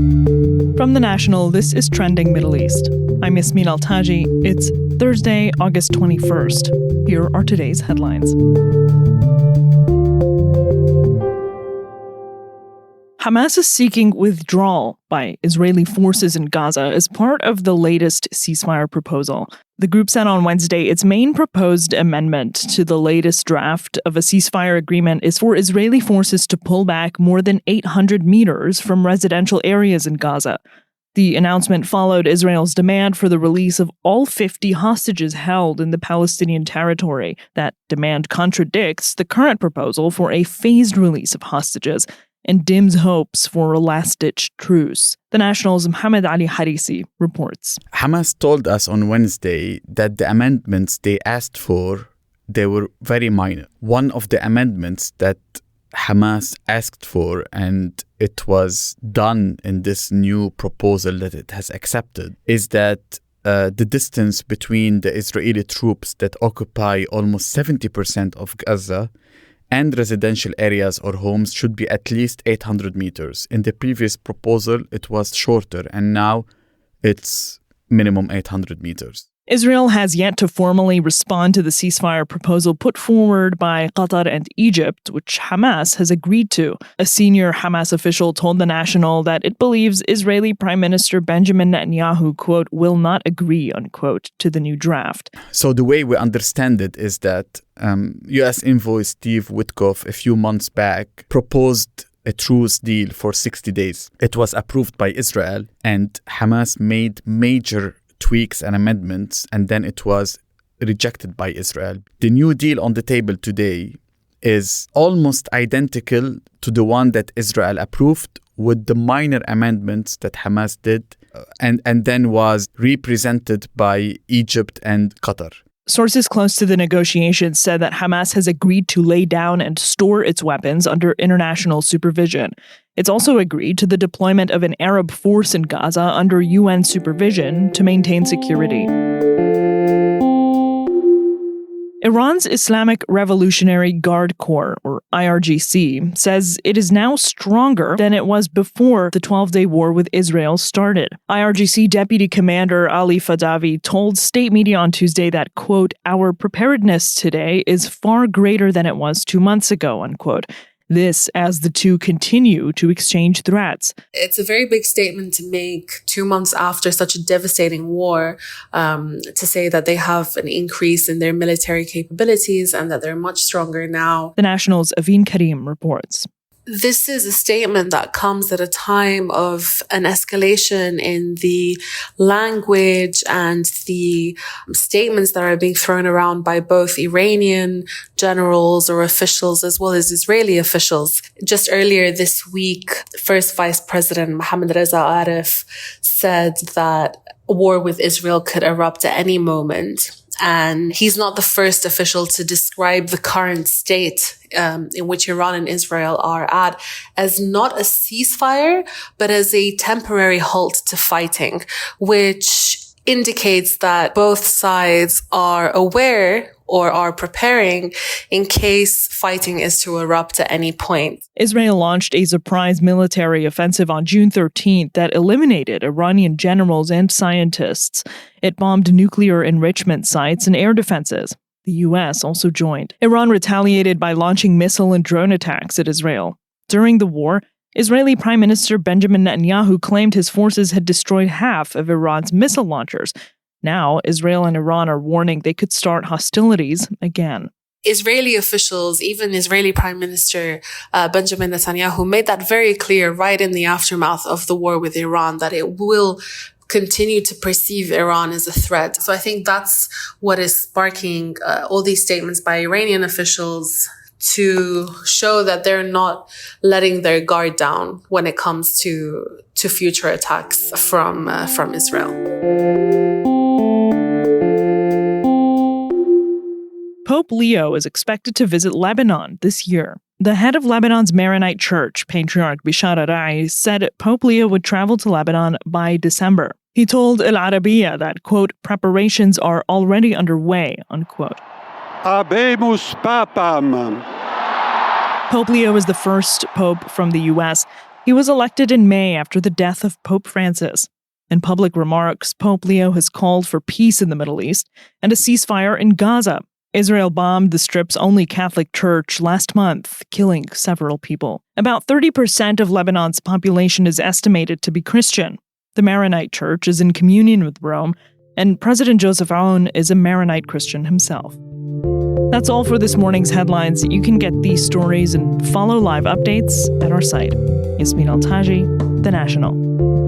From The National, this is Trending Middle East. I'm Yasmin Al-Taji. It's Thursday, August 21st. Here are today's headlines. Hamas is seeking withdrawal by Israeli forces in Gaza as part of the latest ceasefire proposal. The group said on Wednesday its main proposed amendment to the latest draft of a ceasefire agreement is for Israeli forces to pull back more than 800 meters from residential areas in Gaza. The announcement followed Israel's demand for the release of all 50 hostages held in the Palestinian territory. That demand contradicts the current proposal for a phased release of hostages and dims hopes for a last-ditch truce. The National's Mohamad Harisi reports. Hamas told us on Wednesday that the amendments they asked for, they were very minor. One of the amendments that Hamas asked for, and it was done in this new proposal that it has accepted, is that the distance between the Israeli troops that occupy almost 70% of Gaza and residential areas or homes should be at least 800 meters. In the previous proposal, it was shorter, and now it's minimum 800 meters. Israel has yet to formally respond to the ceasefire proposal put forward by Qatar and Egypt, which Hamas has agreed to. A senior Hamas official told The National that it believes Israeli Prime Minister Benjamin Netanyahu, quote, will not agree, unquote, to the new draft. So the way we understand it is that U.S. envoy Steve Witkoff a few months back proposed a truce deal for 60 days. It was approved by Israel, and Hamas made major tweaks and amendments, and then it was rejected by Israel. The new deal on the table today is almost identical to the one that Israel approved, with the minor amendments that Hamas did, and then was represented by Egypt and Qatar. Sources close to the negotiations said that Hamas has agreed to lay down and store its weapons under international supervision. It's also agreed to the deployment of an Arab force in Gaza under UN supervision to maintain security. Iran's Islamic Revolutionary Guard Corps, or IRGC, says it is now stronger than it was before the 12-day war with Israel started. IRGC Deputy Commander Ali Fadavi told state media on Tuesday that, quote, our preparedness today is far greater than it was 2 months ago, unquote. This as the two continue to exchange threats. It's a very big statement to make 2 months after such a devastating war, to say that they have an increase in their military capabilities and that they're much stronger now. The National's Aveen Karim reports. This is a statement that comes at a time of an escalation in the language and the statements that are being thrown around by both Iranian generals or officials as well as Israeli officials. Just earlier this week, First Vice President Mohamad said that a war with Israel could erupt at any moment. And he's not the first official to describe the current state in which Iran and Israel are at as not a ceasefire, but as a temporary halt to fighting, which indicates that both sides are aware or are preparing in case fighting is to erupt at any point. Israel launched a surprise military offensive on June 13th that eliminated Iranian generals and scientists. It bombed nuclear enrichment sites and air defenses. The U.S. also joined. Iran retaliated by launching missile and drone attacks at Israel. During the war, Israeli Prime Minister Benjamin Netanyahu claimed his forces had destroyed half of Iran's missile launchers. Now, Israel and Iran are warning they could start hostilities again. Israeli officials, even Israeli Prime Minister Benjamin Netanyahu, made that very clear right in the aftermath of the war with Iran, that it will continue to perceive Iran as a threat. So I think that's what is sparking all these statements by Iranian officials to show that they're not letting their guard down when it comes to future attacks from Israel. Pope Leo is expected to visit Lebanon this year. The head of Lebanon's Maronite Church, Patriarch Bishar Arai, said Pope Leo would travel to Lebanon by December. He told Al Arabiya that, quote, preparations are already underway, unquote. Habemus Papam. Pope Leo is the first pope from the U.S. He was elected in May after the death of Pope Francis. In public remarks, Pope Leo has called for peace in the Middle East and a ceasefire in Gaza. Israel bombed the Strip's only Catholic church last month, killing several people. About 30% of Lebanon's population is estimated to be Christian. The Maronite Church is in communion with Rome, and President Joseph Aoun is a Maronite Christian himself. That's all for this morning's headlines. You can get these stories and follow live updates at our site. Yasmin Al-Taji, The National.